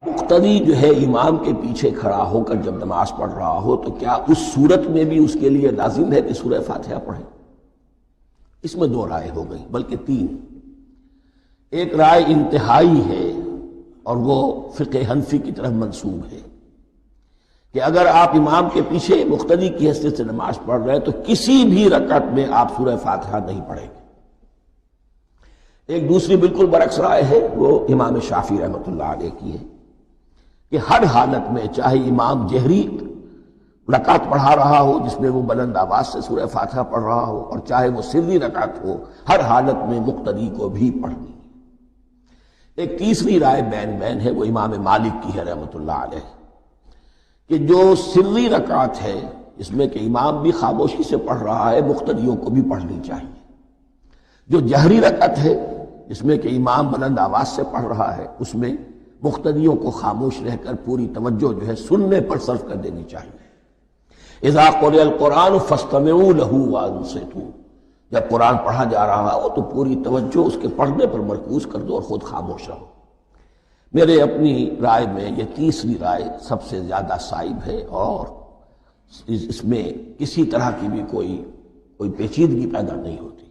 مقتدی جو ہے امام کے پیچھے کھڑا ہو کر جب نماز پڑھ رہا ہو تو کیا اس صورت میں بھی اس کے لیے لازم ہے کہ سورہ فاتحہ پڑھے؟ اس میں دو رائے ہو گئی، بلکہ تین۔ ایک رائے انتہائی ہے اور وہ فقہ حنفی کی طرف منسوب ہے کہ اگر آپ امام کے پیچھے مقتدی کی حیثیت سے نماز پڑھ رہے ہیں تو کسی بھی رکعت میں آپ سورہ فاتحہ نہیں پڑھیں گے۔ ایک دوسری بالکل برعکس رائے ہے، وہ امام شافعی رحمۃ اللہ علیہ کی ہے کہ ہر حالت میں چاہے امام جہری رکعت پڑھا رہا ہو جس میں وہ بلند آواز سے سورہ فاتحہ پڑھ رہا ہو، اور چاہے وہ سری رکعت ہو، ہر حالت میں مقتدی کو بھی پڑھنی۔ ایک تیسری رائے بین بین ہے، وہ امام مالک کی ہے رحمۃ اللہ علیہ، کہ جو سری رکعت ہے اس میں کہ امام بھی خاموشی سے پڑھ رہا ہے، مقتدیوں کو بھی پڑھنی چاہیے۔ جو جہری رکعت ہے جس میں کہ امام بلند آواز سے پڑھ رہا ہے، اس میں مقتدیوں کو خاموش رہ کر پوری توجہ جو ہے سننے پر صرف کر دینی چاہیے۔ اذا قرئ القرآن فاستمعوا له وانصتوا، جب قرآن پڑھا جا رہا ہو تو پوری توجہ اس کے پڑھنے پر مرکوز کر دو اور خود خاموش رہو۔ میرے اپنی رائے میں یہ تیسری رائے سب سے زیادہ صائب ہے، اور اس میں کسی طرح کی بھی کوئی پیچیدگی پیدا نہیں ہوتی۔